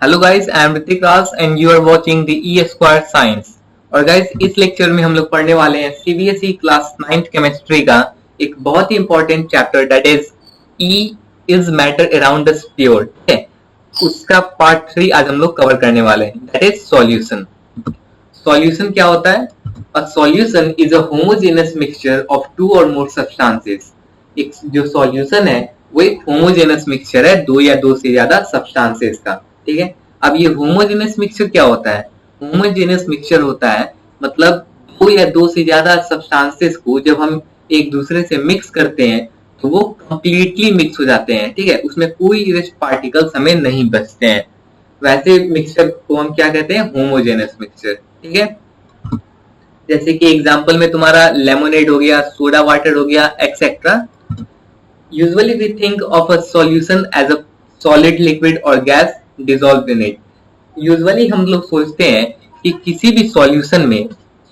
Hello guys, I am Hrithik Raj and you are watching the E square science. और guys, इस lecture में हम लोग पढ़ने वाले हैं सीबीएसई क्लास 9th केमिस्ट्री का एक बहुत ही important chapter, that is E is matter around the sphere. ठीक है, उसका पार्ट 3 आज हम लोग कवर करने वाले हैं, दैट इज सॉल्यूशन। सॉल्यूशन क्या होता है? A solution is a homogenous mixture of two और मोर सब्सटेंसेस। एक जो सॉल्यूशन है वो एक होमोजेनस मिक्सचर है दो या दो से ज्यादा सब्सटेंसेस का। ठीक है, अब ये होमोजेनस मिक्सचर क्या होता है? होमोजेनस मिक्सचर होता है मतलब दो या दो से ज्यादा सब्सटेंसेस को जब हम एक दूसरे से मिक्स करते हैं तो वो कंप्लीटली मिक्स हो जाते हैं। ठीक है, उसमें कोई रेस्ट पार्टिकल्स हमें नहीं बचते हैं। वैसे मिक्सचर को हम क्या कहते हैं? Homogeneous mixture. ठीक है, जैसे कि एग्जांपल में तुम्हारा लेमोनेड हो गया, सोडा वाटर हो गया, etcetera. Usually we think of a solution as a solid, liquid और gas dissolve in it. Usually हम लोग सोचते हैं कि किसी भी सॉल्यूशन में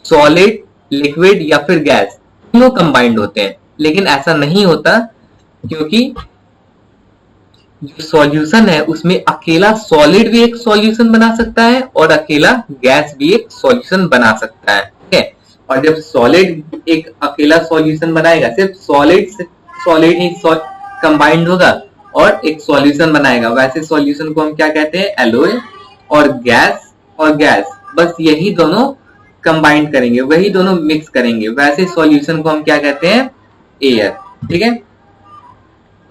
सॉलिड, लिक्विड या फिर गैस तीनों कंबाइंड होते हैं, लेकिन ऐसा नहीं होता, क्योंकि जो सॉल्यूशन है उसमें अकेला सॉलिड भी एक सॉल्यूशन बना सकता है और अकेला गैस भी एक सॉल्यूशन बना सकता है। ठीक है, और जब सॉलिड एक अकेला सॉल्यूशन बनाएगा, सिर्फ सॉलिड ही कंबाइंड होगा और एक सॉल्यूशन बनाएगा, वैसे सॉल्यूशन को हम क्या कहते हैं? एलोय। और गैस बस यही दोनों कंबाइंड करेंगे, वही दोनों मिक्स करेंगे, वैसे सॉल्यूशन को हम क्या कहते हैं? एयर। ठीक है,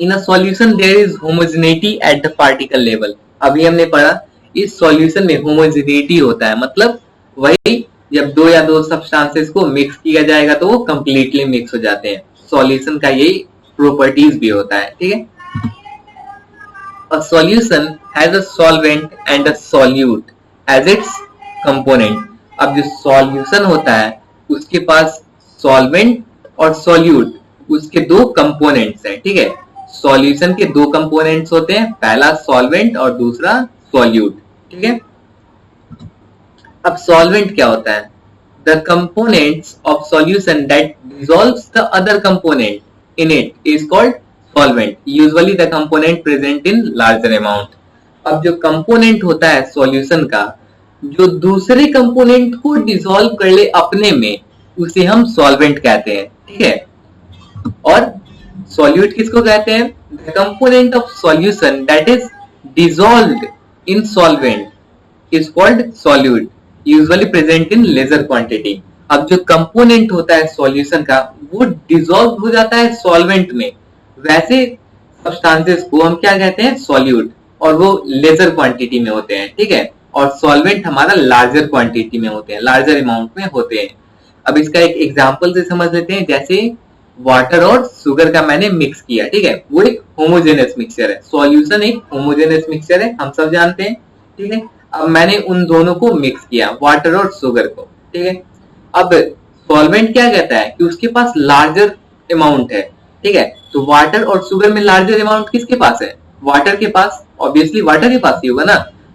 in a solution there is homogeneity at the particle level. अभी हमने पढ़ा इस सॉल्यूशन में होमोजेनिटी होता है, मतलब वही जब दो या दो सब्सटेंसेस को मिक्स किया जाएगा तो वो कंप्लीटली मिक्स हो जाते हैं। सॉल्यूशन का यही प्रॉपर्टीज भी होता है। ठीक है, a solution has a solvent and a solute as its component। अब जो सॉल्यूशन होता है उसके पास सॉल्वेंट और सॉल्यूट, उसके दो कंपोनेंट्स हैं। ठीक है, सॉल्यूशन के दो कंपोनेंट्स होते हैं, पहला सॉल्वेंट और दूसरा सॉल्यूट। ठीक है, अब सॉल्वेंट क्या होता है? The components of solution that dissolves the other component in it is called solvent, usually the component present in larger amount। अब जो कंपोनेंट होता है सॉल्यूशन का, जो दूसरे कंपोनेंट को डिसॉल्व कर ले अपने में, उसे हम सॉल्वेंट कहते हैं। ठीक है, और सॉल्यूट किसको कहते हैं? The component of solution that is dissolved in solvent is called solute, usually present in lesser quantity. अब जो कंपोनेंट होता है सॉल्यूशन का वो डिसॉल्व हो जाता है सॉल्वेंट में, वैसे सब्सटेंसेस को हम क्या कहते हैं? सॉल्यूट, और वो लेजर क्वांटिटी में होते हैं। ठीक है, और सॉल्वेंट हमारा लार्जर क्वांटिटी में होते हैं, लार्जर अमाउंट में होते हैं। अब इसका एक एग्जांपल से समझ लेते हैं, जैसे वाटर और शुगर का मैंने मिक्स किया। ठीक है, वो एक होमोजेनस मिक्सचर है, सॉल्यूशन एक होमोजेनस मिक्सचर है, हम सब जानते हैं। ठीक है, अब मैंने उन दोनों को मिक्स किया, वाटर और शुगर को। ठीक है, अब सॉल्वेंट क्या कहता है कि उसके पास लार्जर अमाउंट है। ठीक है, तो वाटर और शुगर में लार्जर अमाउंट किसके पास है? वाटर के पास, ऑब्वियसली वाटर के पास ही होगा ना।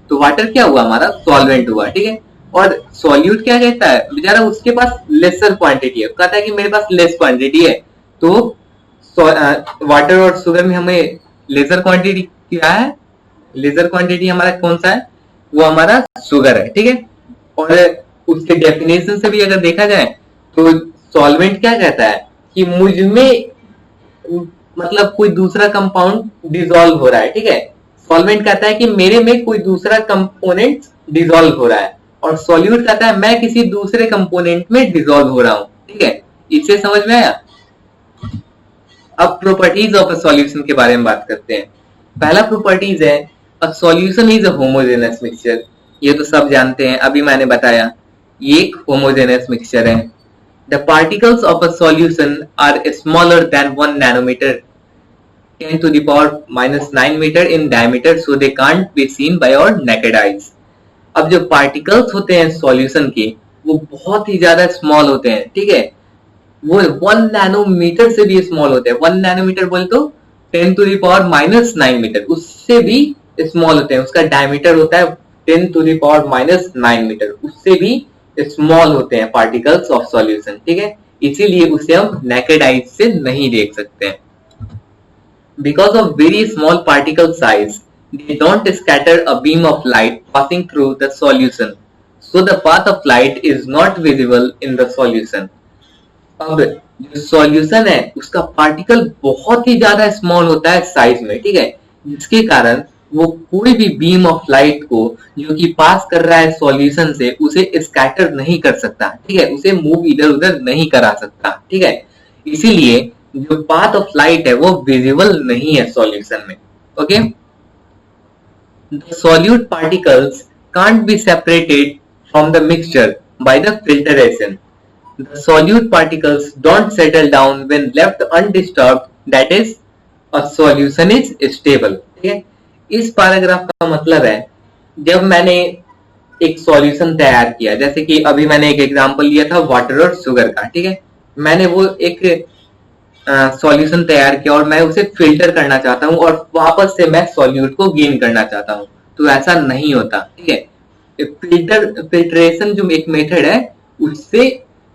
तो वाटर क्या हुआ? हमारा सॉल्वेंट हुआ। ठीक है, और सॉल्यूट क्या कहता है? बेचारा उसके पास लेसर क्वांटिटी है, कहता है कि मेरे पास लेस क्वांटिटी है। तो वाटर और शुगर में हमें लेजर क्वांटिटी क्या है? लेजर क्वांटिटी हमारा कौन सा है? वो हमारा शुगर है। ठीक है, और उसके डेफिनेशन से भी अगर देखा जाए तो सॉल्वेंट क्या कहता है कि मुझ में मतलब कोई दूसरा कंपाउंड डिसॉल्व हो रहा है। ठीक है, सॉल्वेंट कहता है कि मेरे में कोई दूसरा कंपोनेंट डिसॉल्व हो रहा है, और सॉल्यूट कहता है मैं किसी दूसरे कंपोनेंट में डिसॉल्व हो रहा हूं। ठीक है, इससे समझ में आया? अब प्रॉपर्टीज ऑफ अ सॉल्यूशन के बारे में बात करते हैं। पहला प्रॉपर्टीज है a solution is a homogenous mixture. ये तो सब जानते हैं, अभी मैंने बताया ये एक होमोजेनस मिक्सचर है। The particles of a solution are smaller than 1 nanometer, 10 to the power minus 9 meter in diameter, so they can't be seen by our naked eyes। अब जो पार्टिकल्स होते हैं सॉल्यूशन के वो बहुत ही ज्यादा स्मॉल होते हैं। ठीक है, वो 1 नैनोमीटर से भी स्मॉल होते हैं। 1 नैनोमीटर बोले तो 10 to the power minus 9 metre, उससे भी स्मॉल होते हैं। उसका डायमीटर होता है 10 to the power minus 9 metre, उससे भी स्मॉल होते हैं पार्टिकल्स ऑफ सॉल्यूशन। ठीक है, इसीलिए उसे हम नेकेड आईज से नहीं देख सकते हैं। Because of very small particle size they don't scatter a beam of light passing through the solution, so the path of light is not visible in the solution. अब जो सॉल्यूशन है उसका particle बहुत ही ज्यादा स्मॉल होता है size में, ठीक है, जिसके कारण वो कोई भी बीम ऑफ लाइट को जो कि पास कर रहा है सॉल्यूशन से उसे स्कैटर नहीं कर सकता, ठीक है, उसे मूव इधर उधर नहीं करा सकता, ठीक है। इसीलिए जो पाथ ऑफ लाइट है वो विजिबल नहीं है सॉल्यूशन में। Okay, the solute particles can't be separated from the mixture by the filtration. The solute particles don't settle down when left undisturbed, that is, a solution is stable. ठीक है, इस paragraph का मतलब है जब मैंने एक सॉल्यूशन तैयार किया, जैसे कि अभी मैंने एक एग्जांपल लिया था वाटर और शुगर का, ठीक है, मैंने वो एक सॉल्यूशन तैयार किया और मैं उसे फिल्टर करना चाहता हूं और वापस से मैं सॉल्यूट को गेन करना चाहता हूं, तो ऐसा नहीं होता, ठीक है। फिल्ट्रेशन जो एक मेथड है उससे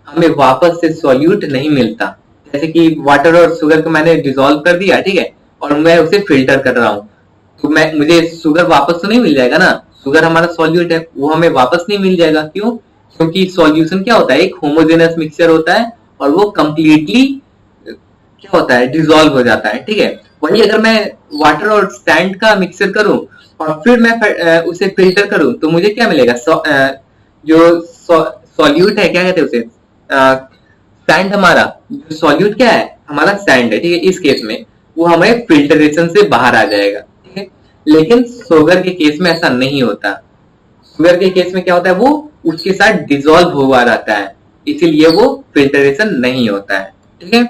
हमें वापस से सॉल्यूट नहीं मिलता। जैसे कि वाटर और शुगर को मैंने डिसॉल्व कर दिया, ठीक है, और मैं उसे फिल्टर कर रहा हूं, तो मुझे शुगर वापस तो नहीं मिल जाएगा ना, शुगर हमारा सॉल्यूट है, वो हमें वापस नहीं मिल जाएगा। क्यों? क्योंकि सॉल्यूशन क्या होता है, एक होमोजेनस मिक्सचर होता है और वो कंप्लीटली क्या होता है, डिसॉल्व हो जाता है, ठीक है। वही अगर मैं वाटर और सैंड का मिक्सचर करूं और फिर मैं उसे फिल्टर करूं तो मुझे क्या मिलेगा, जो सॉल्यूट है, क्या कहते हैं उसे, सैंड, हमारा जो सॉल्यूट क्या है, हमारा सैंड है, ठीक है, इस केस में वो हमें फिल्टरेशन से बाहर आ जाएगा, ठीक है। लेकिन शुगर के केस में ऐसा नहीं होता, शुगर के केस में क्या होता है, वो उसके साथ डिसॉल्व हुआ रहता है, इसीलिए वो फिल्टरेशन नहीं होता है, ठीक है।